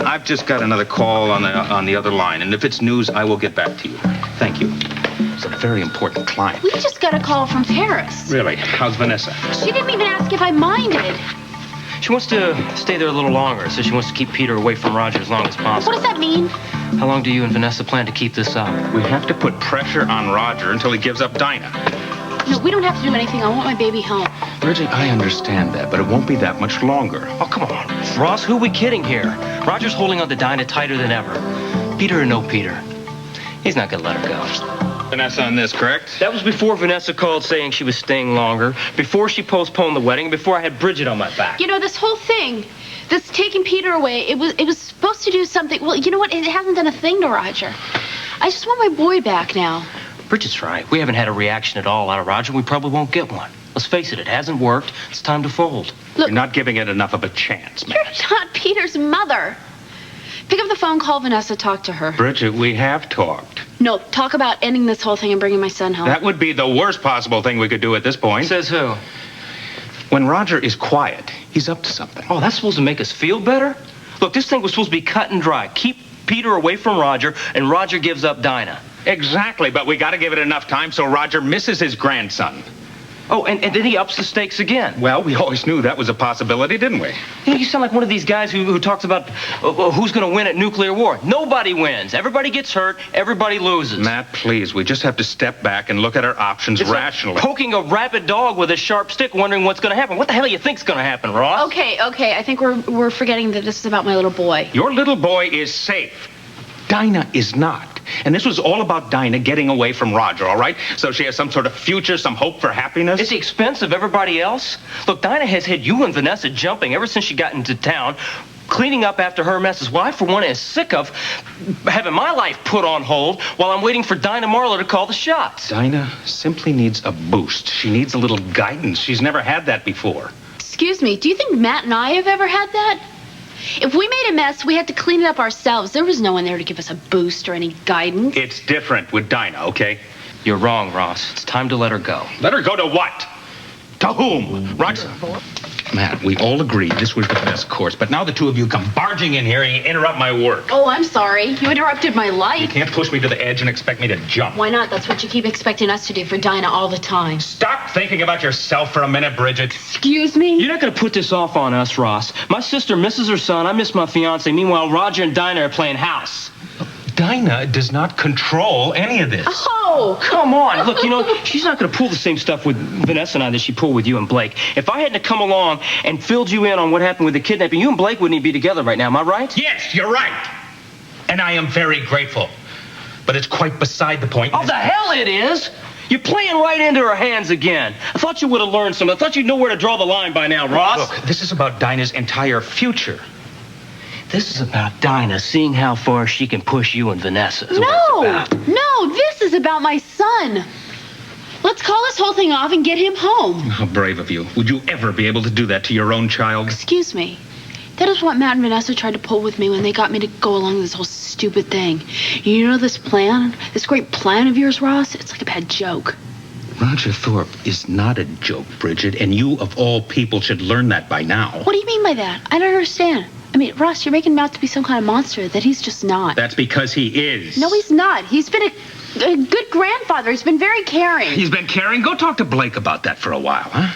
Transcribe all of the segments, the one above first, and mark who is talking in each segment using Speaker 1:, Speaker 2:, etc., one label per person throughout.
Speaker 1: I've just got another call on the other line, and if it's news, I will get back to you. Thank you. It's a very important client.
Speaker 2: We just got a call from Paris.
Speaker 1: Really? How's Vanessa?
Speaker 2: She didn't even ask if I minded.
Speaker 3: She wants to stay there a little longer, so she wants to keep Peter away from Roger as long as possible.
Speaker 2: What does that mean?
Speaker 3: How long do you and Vanessa plan to keep this up?
Speaker 1: We have to put pressure on Roger until he gives up Dinah.
Speaker 2: No, we don't have to do anything. I want my baby home.
Speaker 1: Bridget, I understand that, but it won't be that much longer.
Speaker 3: Oh, come on. Ross, who are we kidding here? Roger's holding on to Dinah tighter than ever. Peter or no Peter, he's not going to let her go.
Speaker 1: Vanessa on this, correct?
Speaker 3: That was before Vanessa called saying she was staying longer, before she postponed the wedding, before I had Bridget on my back.
Speaker 2: You know, this whole thing, this taking Peter away, it was supposed to do something. Well, you know what? It hasn't done a thing to Roger. I just want my boy back now.
Speaker 3: Bridget's right. We haven't had a reaction at all out of Roger. We probably won't get one. Let's face it hasn't worked. It's time to fold.
Speaker 2: Look,
Speaker 1: you're not giving it enough of a chance, man.
Speaker 2: You're not Peter's mother. Pick up the phone, call Vanessa, talk to her.
Speaker 1: Bridget, we have talked.
Speaker 2: No, talk about ending this whole thing and bringing my son home.
Speaker 1: That would be the worst possible thing we could do at this point.
Speaker 3: Says who?
Speaker 1: When Roger is quiet, he's up to something.
Speaker 3: Oh, that's supposed to make us feel better? Look, this thing was supposed to be cut and dry. Keep Peter away from Roger, and Roger gives up Dinah.
Speaker 1: Exactly, but we got to give it enough time so Roger misses his grandson.
Speaker 3: Oh, and then he ups the stakes again.
Speaker 1: Well, we always knew that was a possibility, didn't we?
Speaker 3: You know, you sound like one of these guys who talks about who's going to win at nuclear war. Nobody wins. Everybody gets hurt. Everybody loses.
Speaker 1: Matt, please, we just have to step back and look at our options rationally.
Speaker 3: Like poking a rabid dog with a sharp stick, wondering what's going to happen. What the hell do you think's going to happen, Ross?
Speaker 2: Okay. I think we're forgetting that this is about my little boy.
Speaker 1: Your little boy is safe. Dinah is not. And this was all about Dinah getting away from Roger, all right? So she has some sort of future, some hope for happiness?
Speaker 3: At the expense of everybody else? Look, Dinah has had you and Vanessa jumping ever since she got into town, cleaning up after her messes. Well, I, for one, is sick of having my life put on hold while I'm waiting for Dinah Marlowe to call the shots.
Speaker 1: Dinah simply needs a boost. She needs a little guidance. She's never had that before.
Speaker 2: Excuse me, do you think Matt and I have ever had that? If we made a mess, we had to clean it up ourselves. There was no one there to give us a boost or any guidance.
Speaker 1: It's different with Dinah, okay?
Speaker 3: You're wrong, Ross. It's time to let her go.
Speaker 1: Let her go to what? To whom? Roger? Matt, we all agreed this was the best course, but now the two of you come barging in here and you interrupt my work.
Speaker 2: Oh, I'm sorry. You interrupted my life.
Speaker 1: You can't push me to the edge and expect me to jump.
Speaker 2: Why not? That's what you keep expecting us to do for Dinah all the time.
Speaker 1: Stop thinking about yourself for a minute, Bridget.
Speaker 2: Excuse me?
Speaker 3: You're not going to put this off on us, Ross. My sister misses her son. I miss my fiance. Meanwhile, Roger and Dinah are playing house.
Speaker 1: Dinah does not control any of this.
Speaker 2: Oh!
Speaker 3: Come on. Look, you know, she's not going to pull the same stuff with Vanessa and I that she pulled with you and Blake. If I hadn't come along and filled you in on what happened with the kidnapping, you and Blake wouldn't even be together right now. Am I right?
Speaker 1: Yes, you're right. And I am very grateful. But it's quite beside the point.
Speaker 3: Oh, the hell it is! You're playing right into her hands again. I thought you would have learned something. I thought you'd know where to draw the line by now, Ross.
Speaker 1: Look, this is about Dinah's entire future.
Speaker 3: This is about Dinah seeing how far she can push you and Vanessa.
Speaker 2: No, this is about my son. Let's call this whole thing off and get him home.
Speaker 1: How brave of you. Would you ever be able to do that to your own child?
Speaker 2: Excuse me. That is what Matt and Vanessa tried to pull with me when they got me to go along with this whole stupid thing. You know this plan? This great plan of yours, Ross? It's like a bad joke.
Speaker 1: Roger Thorpe is not a joke, Bridget, and you, of all people, should learn that by now.
Speaker 2: What do you mean by that? I don't understand. I mean, Ross, you're making him out to be some kind of monster that he's just not.
Speaker 1: That's because he is.
Speaker 2: No, he's not. He's been a good grandfather. He's been very caring.
Speaker 1: He's been caring? Go talk to Blake about that for a while, huh?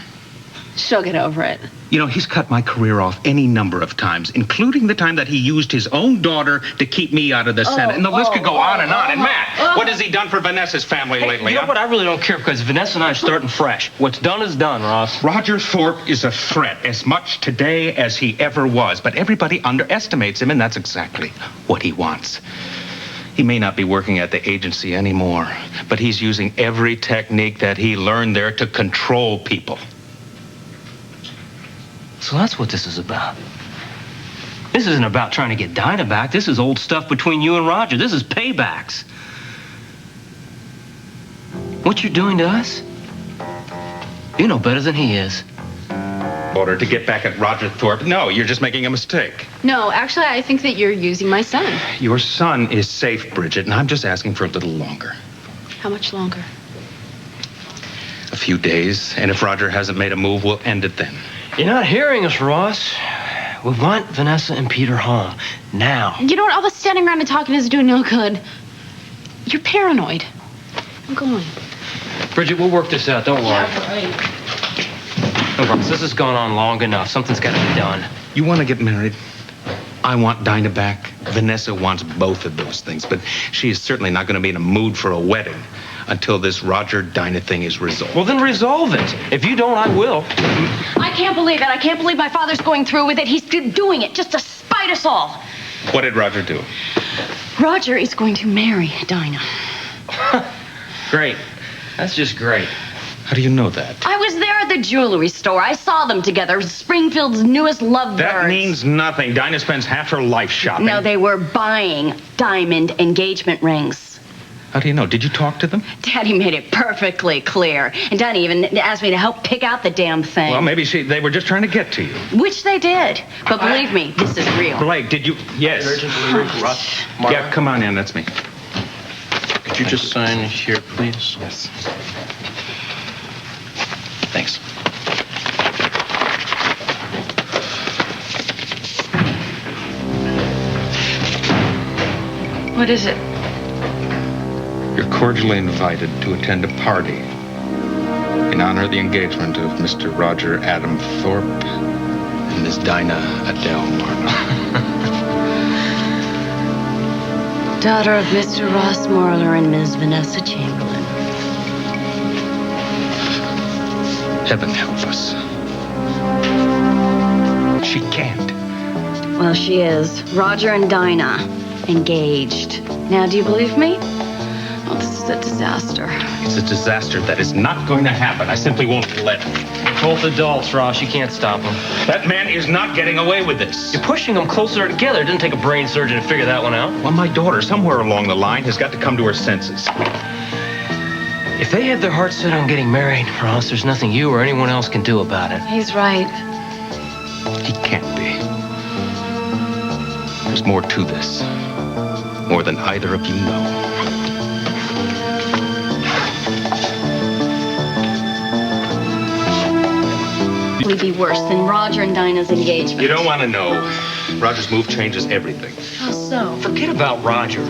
Speaker 2: She'll get over it.
Speaker 1: You know, he's cut my career off any number of times, including the time that he used his own daughter to keep me out of the Senate. And the list could go on and on. And Matt, what has he done for Vanessa's family lately?
Speaker 3: You know what? I really don't care because Vanessa and I are starting fresh. What's done is done, Ross.
Speaker 1: Roger Thorpe is a threat as much today as he ever was. But everybody underestimates him, and that's exactly what he wants. He may not be working at the agency anymore, but he's using every technique that he learned there to control people.
Speaker 3: So that's what this is about. This isn't about trying to get Dinah back. This is old stuff between you and Roger. This is paybacks. What you're doing to us, you know better than he is.
Speaker 1: Order to get back at Roger Thorpe? No, you're just making a mistake.
Speaker 2: No, actually, I think that you're using my son.
Speaker 1: Your son is safe, Bridget, and I'm just asking for a little longer.
Speaker 2: How much longer?
Speaker 1: A few days, and if Roger hasn't made a move, we'll end it then.
Speaker 3: You're not hearing us, Ross. We want Vanessa and Peter home. Now.
Speaker 2: You know what? All the standing around and talking is doing no good. You're paranoid. I'm going.
Speaker 3: Bridget, we'll work this out. Don't worry.
Speaker 2: right.
Speaker 3: No, Ross, this has gone on long enough. Something's got to be done.
Speaker 1: You want to get married? I want Dinah back. Vanessa wants both of those things, but she is certainly not going to be in a mood for a wedding until this Roger-Dinah thing is resolved.
Speaker 3: Well, then resolve it. If you don't, I will.
Speaker 4: I can't believe it. I can't believe my father's going through with it. He's doing it just to spite us all.
Speaker 1: What did Roger do?
Speaker 4: Roger is going to marry Dinah.
Speaker 3: Great. That's just great.
Speaker 1: How do you know that?
Speaker 4: I was there at the jewelry store. I saw them together. Springfield's newest lovebirds.
Speaker 1: That means nothing. Dinah spends half her life shopping.
Speaker 4: No, they were buying diamond engagement rings.
Speaker 1: How do you know? Did you talk to them?
Speaker 4: Daddy made it perfectly clear. And Dinah even asked me to help pick out the damn thing.
Speaker 1: Well, maybe they were just trying to get to you.
Speaker 4: Which they did. But believe me, this is real.
Speaker 1: Blake, did you? Yes.
Speaker 3: Urgent delivery for Russ.
Speaker 1: Yeah, come on in. That's me.
Speaker 3: Could you just sign here, please?
Speaker 1: Yes. Thanks.
Speaker 4: What is it?
Speaker 1: You're cordially invited to attend a party in honor of the engagement of Mr. Roger Adam Thorpe and Miss Dinah Adele Marlowe.
Speaker 4: Daughter of Mr. Ross Marler and Ms. Vanessa Chamberlain.
Speaker 1: Heaven help us. She can't.
Speaker 4: Well, she is. Roger and Dinah. Engaged. Now, do you believe me? Oh, this is a disaster.
Speaker 1: It's a disaster that is not going to happen. I simply won't let it.
Speaker 3: Both adults, Ross. You can't stop them.
Speaker 1: That man is not getting away with this.
Speaker 3: You're pushing them closer together. It didn't take a brain surgeon to figure that one out.
Speaker 1: Well, my daughter, somewhere along the line, has got to come to her senses.
Speaker 3: If they have their hearts set on getting married, Ross, there's nothing you or anyone else can do about it.
Speaker 4: He's right.
Speaker 1: He can't be. There's more to this. More than either of you know.
Speaker 4: Would be worse than Roger and Dinah's engagement.
Speaker 1: You don't want to know. Roger's move changes everything.
Speaker 4: How so?
Speaker 3: Forget about Roger.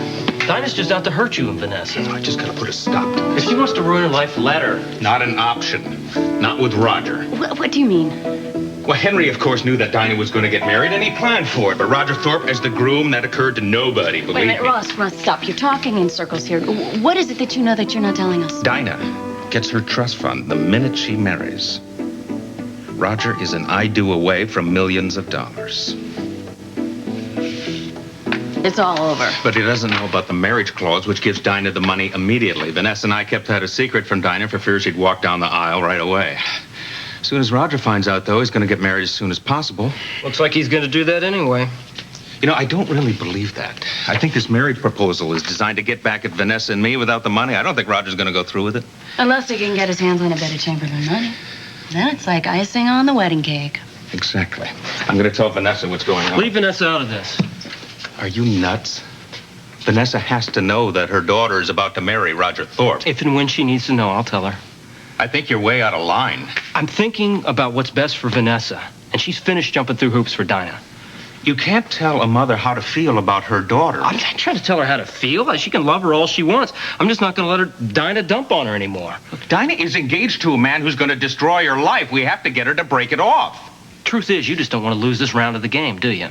Speaker 3: Dinah's just out to hurt you and Vanessa.
Speaker 1: I just gotta put a stop to
Speaker 3: If
Speaker 1: this.
Speaker 3: she wants to ruin her life, let her.
Speaker 1: Not an option. Not with Roger.
Speaker 4: What do you mean?
Speaker 1: Well, Henry, of course, knew that Dinah was going to get married, and he planned for it. But Roger Thorpe, as the groom, that occurred to nobody, believe
Speaker 4: Wait a minute,
Speaker 1: me.
Speaker 4: Ross, stop. You're talking in circles here. What is it that you know that you're not telling us?
Speaker 1: Dinah gets her trust fund the minute she marries. Roger is an I-do away from millions of dollars.
Speaker 4: It's all over.
Speaker 1: But he doesn't know about the marriage clause, which gives Dinah the money immediately. Vanessa and I kept that a secret from Dinah for fear she'd walk down the aisle right away. As soon as Roger finds out, though, he's going to get married as soon as possible.
Speaker 3: Looks like he's going to do that anyway.
Speaker 1: You know, I don't really believe that. I think this marriage proposal is designed to get back at Vanessa and me without the money. I don't think Roger's going to go through with it.
Speaker 4: Unless he can get his hands on a bit of Chamberlain money. Then it's like icing on the wedding cake.
Speaker 1: Exactly. I'm going to tell Vanessa what's going on.
Speaker 3: Leave Vanessa out of this.
Speaker 1: Are you nuts? Vanessa has to know that her daughter is about to marry Roger Thorpe.
Speaker 3: If and when she needs to know, I'll tell her.
Speaker 1: I think you're way out of line.
Speaker 3: I'm thinking about what's best for Vanessa, and she's finished jumping through hoops for Dinah.
Speaker 1: You can't tell a mother how to feel about her daughter.
Speaker 3: I'm not trying to tell her how to feel. She can love her all she wants. I'm just not going to let her Dinah dump on her anymore.
Speaker 1: Look, Dinah is engaged to a man who's going to destroy her life. We have to get her to break it off.
Speaker 3: Truth is, you just don't want to lose this round of the game, do you?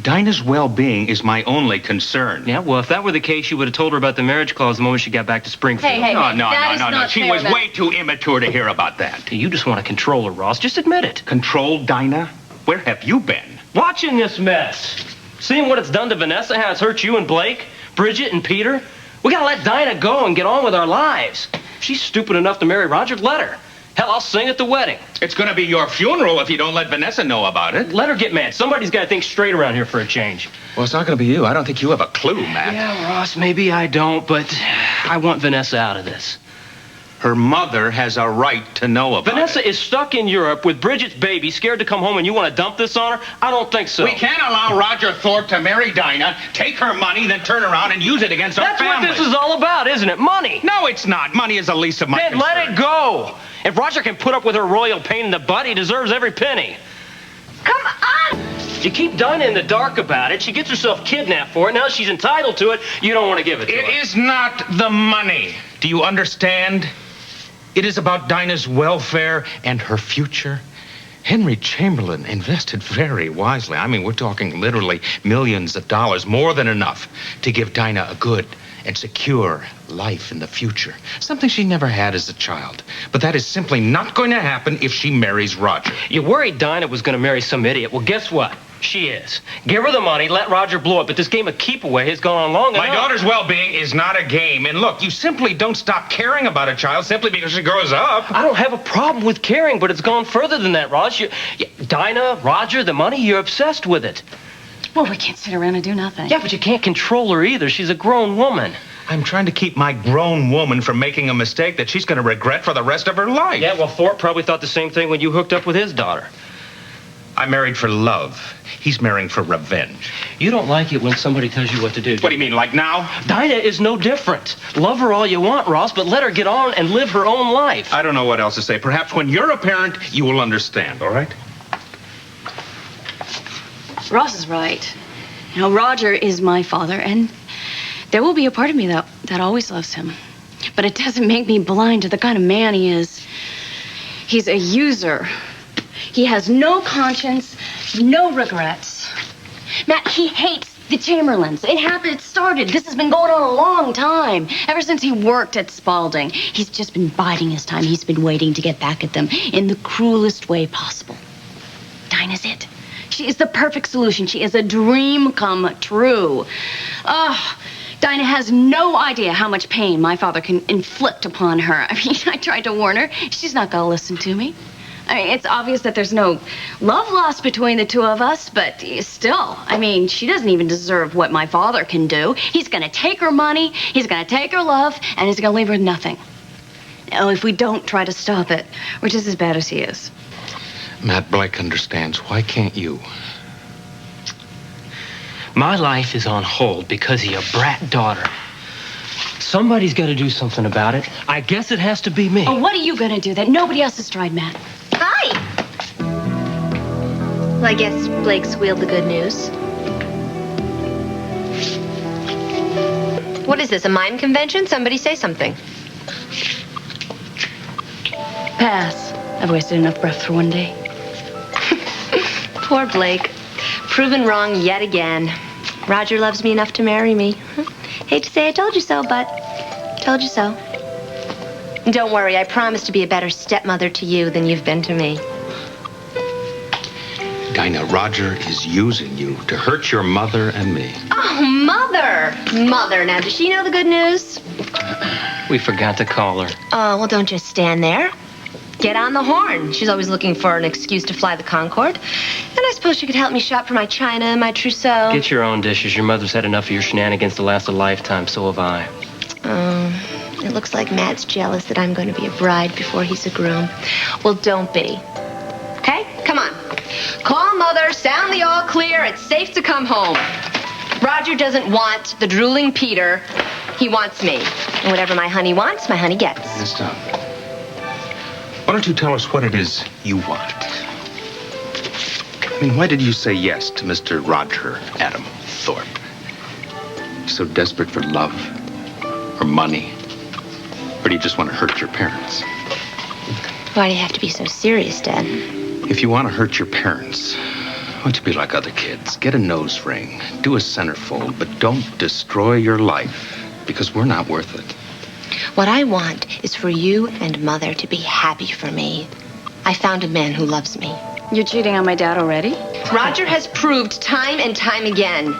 Speaker 1: Dinah's well-being is my only concern.
Speaker 3: Yeah, well, if that were the case, you would have told her about the marriage clause the moment she got back to Springfield.
Speaker 4: Hey,
Speaker 1: No.
Speaker 4: that is not
Speaker 1: She
Speaker 4: fair,
Speaker 1: was
Speaker 4: then.
Speaker 1: way too immature to hear about that.
Speaker 3: You just want to control her, Ross. Just admit it.
Speaker 1: Control Dinah? Where have you been?
Speaker 3: Watching this mess. Seeing what it's done to Vanessa, how it's hurt you and Blake, Bridget and Peter. We gotta let Dinah go and get on with our lives. If she's stupid enough to marry Roger, let her. Hell, I'll sing at the wedding.
Speaker 1: It's going to be your funeral if you don't let Vanessa know about it.
Speaker 3: Let her get mad. Somebody's got to think straight around here for a change.
Speaker 1: Well, it's not going to be you. I don't think you have a clue, Matt.
Speaker 3: Yeah, Ross, maybe I don't, but I want Vanessa out of this.
Speaker 1: Her mother has a right to know about
Speaker 3: Vanessa
Speaker 1: it.
Speaker 3: is stuck in Europe with Bridget's baby, scared to come home, and you want to dump this on her? I don't think so.
Speaker 1: We can't allow Roger Thorpe to marry Dinah, take her money, then turn around and use it against our
Speaker 3: That's
Speaker 1: family.
Speaker 3: what this is all about, isn't it? Money.
Speaker 1: No, it's not. Money is the least of my
Speaker 3: Then
Speaker 1: concerns.
Speaker 3: let it go. If Roger can put up with her royal pain in the butt, he deserves every penny.
Speaker 4: Come on!
Speaker 3: You keep Dinah in the dark about it. She gets herself kidnapped for it. Now she's entitled to it. You don't want to give it to her.
Speaker 1: It is not the money. Do you understand? It is about Dinah's welfare and her future. Henry Chamberlain invested very wisely. I mean, we're talking literally millions of dollars, more than enough to give Dinah a good and secure life in the future. Something she never had as a child. But that is simply not going to happen if she marries Roger.
Speaker 3: You worried Dinah was going to marry some idiot. Well, guess what? She is. Give her the money, let Roger blow it. But this game of keep away has gone on long enough.
Speaker 1: My daughter's well-being is not a game. And look, you simply don't stop caring about a child simply because she grows up.
Speaker 3: I don't have a problem with caring, but it's gone further than that, Roz. Dinah, Roger, the money, you're obsessed with it.
Speaker 4: Well, we can't sit around and do nothing.
Speaker 3: Yeah, but you can't control her either. She's a grown woman.
Speaker 1: I'm trying to keep my grown woman from making a mistake that she's going to regret for the rest of her life.
Speaker 3: Yeah, well, Thorpe probably thought the same thing when you hooked up with his daughter.
Speaker 1: I married for love. He's marrying for revenge.
Speaker 3: You don't like it when somebody tells you what to do.
Speaker 1: What do you mean, like now?
Speaker 3: Dinah is no different. Love her all you want, Ross, but let her get on and live her own life.
Speaker 1: I don't know what else to say. Perhaps when you're a parent, you will understand, all right?
Speaker 4: Ross is right. You know, Roger is my father, and there will be a part of me that always loves him. But it doesn't make me blind to the kind of man he is. He's a user. He has no conscience, no regrets. Matt, he hates the Chamberlains. It started. This has been going on a long time. Ever since he worked at Spalding. He's just been biding his time. He's been waiting to get back at them in the cruelest way possible. Dinah's it. She is the perfect solution. She is a dream come true. Dinah has no idea how much pain my father can inflict upon her. I mean, I tried to warn her. She's not going to listen to me. I mean, it's obvious that there's no love lost between the two of us, but still, I mean, she doesn't even deserve what my father can do. He's going to take her money, he's going to take her love, and he's going to leave her with nothing. Oh, if we don't try to stop it, we're just as bad as he is.
Speaker 1: Matt Blake understands. Why can't you?
Speaker 3: My life is on hold because of your brat daughter. Somebody's got to do something about it. I guess it has to be me.
Speaker 4: Oh, what are you going to do that nobody else has tried, Matt?
Speaker 5: Hi. Well, I guess Blake squealed the good news. What is this, a mime convention? Somebody say something.
Speaker 4: Pass. I've wasted enough breath for one day.
Speaker 5: Poor Blake. Proven wrong yet again. Roger loves me enough to marry me. Hate to say I told you so, but told you so. Don't worry, I promise to be a better stepmother to you than you've been to me.
Speaker 1: Dinah, Roger is using you to hurt your mother and me.
Speaker 5: Oh, Mother! Mother, now does she know the good news?
Speaker 3: We forgot to call her.
Speaker 5: Oh, well, don't just stand there. Get on the horn. She's always looking for an excuse to fly the Concorde. And I suppose she could help me shop for my china and my trousseau.
Speaker 3: Get your own dishes. Your mother's had enough of your shenanigans to last a lifetime. So have I.
Speaker 5: It looks like Matt's jealous that I'm going to be a bride before he's a groom. Well, don't be. Okay? Come on. Call Mother, sound the all clear. It's safe to come home. Roger doesn't want the drooling Peter. He wants me. And whatever my honey wants, my honey gets.
Speaker 1: Mister, why don't you tell us what it is you want? I mean, why did you say yes to Mr. Roger Adam Thorpe? So desperate for love or money? Or do you just want to hurt your parents?
Speaker 5: Why do you have to be so serious, Dad?
Speaker 1: If you want to hurt your parents, why don't you be like other kids? Get a nose ring, do a centerfold, but don't destroy your life, because we're not worth it.
Speaker 5: What I want is for you and Mother to be happy for me. I found a man who loves me.
Speaker 4: You're cheating on my dad already?
Speaker 5: Roger has proved time and time again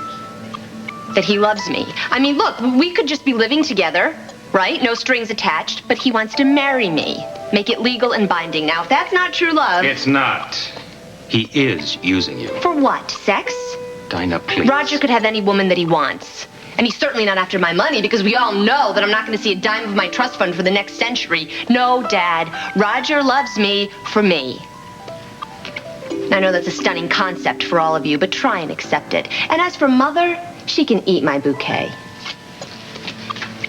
Speaker 5: that he loves me. I mean, look, we could just be living together, right? No strings attached, but he wants to marry me. Make it legal and binding. Now, if that's not true love...
Speaker 1: It's not. He is using you.
Speaker 5: For what? Sex?
Speaker 1: Dinah, please.
Speaker 5: Roger could have any woman that he wants. And he's certainly not after my money, because we all know that I'm not going to see a dime of my trust fund for the next century. No, Dad. Roger loves me for me. I know that's a stunning concept for all of you, but try and accept it. And as for Mother, she can eat my bouquet.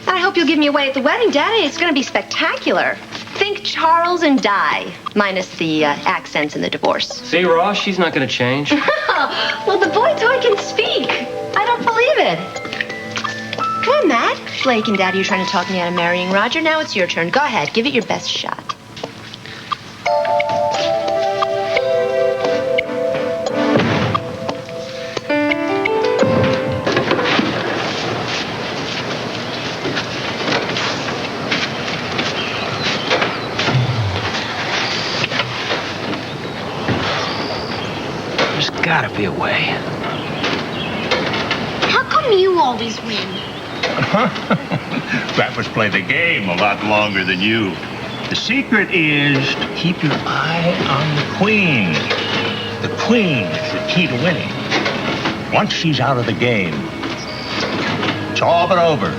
Speaker 5: And I hope you'll give me away at the wedding, Daddy. It's going to be spectacular. Think Charles and Di, minus the accents and the divorce.
Speaker 3: See, Ross, she's not going to change.
Speaker 5: Well, the boy toy can speak. I don't believe it. Come on, Matt. Blake and Daddy are trying to talk me out of marrying Roger. Now it's your turn. Go ahead. Give it your best shot.
Speaker 3: There's got to be a way.
Speaker 2: How come you always win?
Speaker 6: Rappers play the game a lot longer than you. The secret is to keep your eye on the queen. The queen is the key to winning. Once she's out of the game, it's all but over.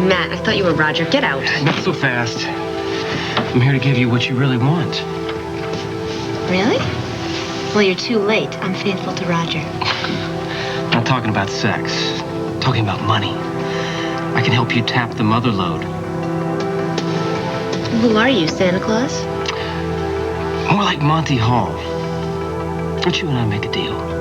Speaker 5: Matt, I thought you were Roger. Get out.
Speaker 3: Not so fast. I'm here to give you what you really want.
Speaker 5: Really? Well, you're too late. I'm faithful to Roger.
Speaker 3: I'm not talking about sex. I'm talking about money. I can help you tap the mother load.
Speaker 5: Who are you, Santa Claus?
Speaker 3: More like Monty Hall. Don't you and I make a deal?